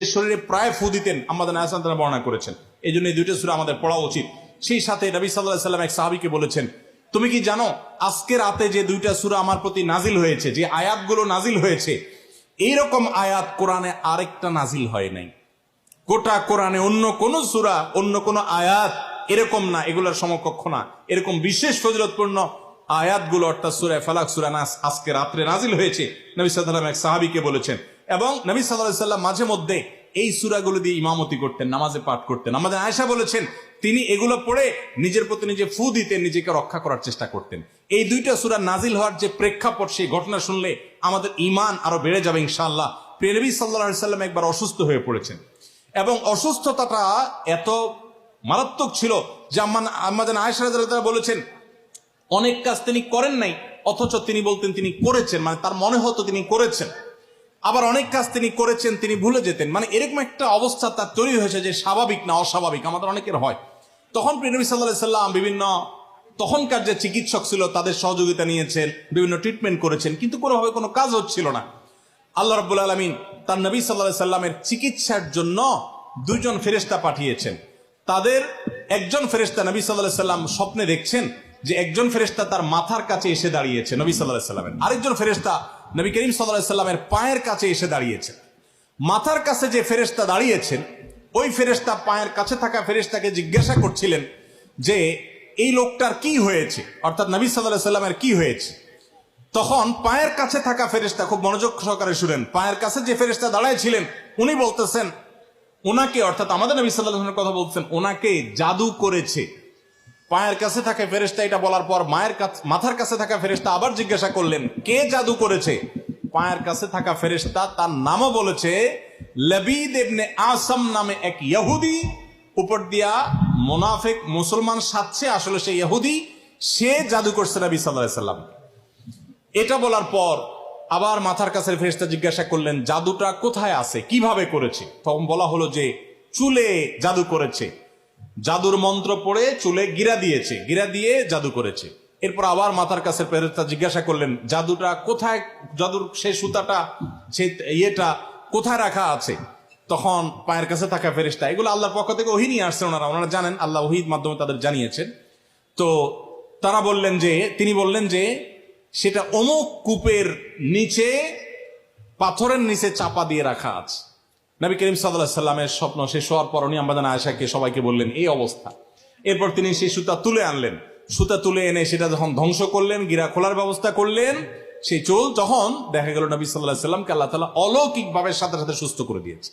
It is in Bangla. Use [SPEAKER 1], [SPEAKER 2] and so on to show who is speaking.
[SPEAKER 1] শরীরে প্রায় ফু দিতেন আমাদের আয়েশা তারা বর্ণনা করেছেন। এই জন্য এই দুইটা সূরা আমাদের পড়া উচিত। সেই সাথে নবী সাল্লাল্লাহু আলাইহি ওয়াসাল্লাম এক সাহাবীকে বলেছেন, তুমি কি জানো আজকে রাতে যে দুইটা সূরা আমার প্রতি নাজিল হয়েছে, যে আয়াতগুলো নাজিল হয়েছে, এইরকম আয়াত কোরআনে আরেকটা নাজিল হয় নাই। গোটা কোরআনে অন্য কোন সূরা, অন্য কোন আয়াত এরকম না, এগুলোর সমকক্ষ না। এরকম বিশেষ ফজিলতপূর্ণ আয়াতগুলো অর্থাৎ সূরা ফালাক, সূরা নাস আজকে রাত্রে নাজিল হয়েছে, নবী সাল্লাল্লাহু আলাইহি ওয়াসাল্লাম এক সাহাবীকে বলেছেন। এবং নবী সাল্লাল্লাহু আলাইহি ওয়াসাল্লাম মাঝে মধ্যে এই সূরাগুলো দিয়ে ইমামতি করতেন, নামাজে পাঠ করতেন। আমাদের আয়েশা বলেছেন তিনি এগুলো পড়ে নিজের প্রতি নিজে ফু দিতেন, নিজেকে রক্ষা করার চেষ্টা করতেন। এই দুইটা সূরা নাজিল হওয়ার যে প্রেক্ষাপট, সেই ঘটনা শুনলে আমাদের ঈমান আরো বেড়ে যাবে ইনশাআল্লাহ। প্রিয় নবী সাল্লাল্লাহু আলাইহি ওয়াসাল্লাম একবার অসুস্থ হয়ে পড়েছেন এবং অসুস্থতাটা এত মারাত্মক ছিল যে আমাদের আয়েশা রাদিয়াল্লাহু তাআলা বলেছেন অনেক কাজ তিনি করেন নাই, অথচ তিনি বলতেন তিনি করেছেন, মানে তার মনে হতো তিনি করেছেন। আবার অনেক কাজ তিনি করেছেন তিনি ভুলে যেতেন, মানে এরকম একটা অবস্থা তার তৈরি হয়েছে যে স্বাভাবিক না অস্বাভাবিক, আমাদের অনেকের হয়। তখন প্রিয় নবী সাল্লাল্লাহু আলাইহি ওয়াসাল্লাম বিভিন্ন তখনকার যে চিকিৎসক ছিল তাদের সহযোগিতা নিয়েছেন, বিভিন্ন ট্রিটমেন্ট করেছেন, কিন্তু কোনোভাবে কোনো কাজ হচ্ছিল না। আল্লাহ রাব্বুল আলামিন তার নবী সাল্লাল্লাহু আলাইহি ওয়াসাল্লামের চিকিৎসার জন্য দুইজন ফেরেশতা পাঠিয়েছেন। তাদের একজন ফেরেশতা নবী সাল্লাল্লাহু আলাইহি ওয়াসাল্লাম স্বপ্নে দেখছেন যে একজন ফেরেশতা তার মাথার কাছে এসে দাঁড়িয়েছে নবী সাল্লাল্লাহু আলাইহি ওয়াসাল্লামের, আরেকজন ফেরেশতা নবী করিম সাল্লাল্লাহু আলাইহি ওয়াসাল্লামের পায়ের কাছে এসে দাঁড়িয়েছে। মাথার কাছে যে ফেরেশতা দাঁড়িয়েছেন ওই ফেরেশতা পায়ের কাছে থাকা ফেরেশতাকে জিজ্ঞাসা করছিলেন যে এই লোকটার কি হয়েছে, অর্থাৎ নবী সাল্লাল্লাহু আলাইহি ওয়াসাল্লামের কি হয়েছে। তখন পায়ের কাছে থাকা ফেরেশতা, খুব মনোযোগ সহকারে শুনেন, পায়ের কাছে যে ফেরেশতা দাঁড়ায় ছিলেন উনি বলতেছেন ওনাকে, অর্থাৎ আমাদের নবী সাল্লাল্লাহু আলাইহি ওয়াসাল্লামের কথা বলছেন, ওনাকে জাদু করেছে। পায়ের কাছে থাকা ফেরেশতা এটা বলার পর মাথার কাছে থাকা ফেরেশতা আবার জিজ্ঞাসা করলেন কে জাদু করেছে। পায়ের কাছে থাকা ফেরেশতা তার নামও বলেছে, লবিদ ইবনে আসম নামে এক ইহুদি, উপর দিয়া মুনাফিক মুসলমান সাজছে, আসলে সে ইহুদি, সে জাদু করছে নবী সাল্লাল্লাহু আলাইহি ওয়াসাল্লাম। এটা বলার পর আবার মাথার কাছে ফেরেশতা জিজ্ঞাসা করলেন জাদুটা কোথায় আছে, কিভাবে করেছে। তখন বলা হলো যে চুলে জাদু করেছে, জাদুর মন্ত্র পড়ে চুলে গিরা দিয়েছে, গিরা দিয়ে জাদু করেছে। এরপর আবার মাথার কাছে ফেরেশতা জিজ্ঞাসা করলেন জাদুটা কোথায়, জাদুর সেই সুতাটা, সেই ইয়েটা কোথায় রাখা আছে। তখন পায়ের কাছে থাকা ফেরেশতা, এগুলো আল্লাহর পক্ষ থেকে ওহী নিয়ে আসছে, ওনারা জানেন, আল্লাহ ওহীর মাধ্যমে তাদের জানিয়েছেন। তো তারা বললেন যে, তিনি বললেন যে সেটা অমুক কূপের নিচে, পাথরের নিচে চাপা দিয়ে রাখা আছে। নবী করিম সাল্লাল্লাহু আলাইহি ওয়াসাল্লামের স্বপ্ন শেষ হওয়ার পর উনি আমাদের আয়েশাকে সবাইকে বললেন এই অবস্থা। এরপর তিনি সেই সুতা তুলে আনলেন, সুতা তুলে এনে সেটা যখন ধ্বংস করলেন, গিরা খোলার ব্যবস্থা করলেন, সেই চুল তখন দেখা গেল নবী সাল্লাল্লাহু আলাইহি ওয়াসাল্লামকে আল্লাহ তাআলা অলৌকিক ভাবে সাথে সাথে সুস্থ করে দিয়েছে।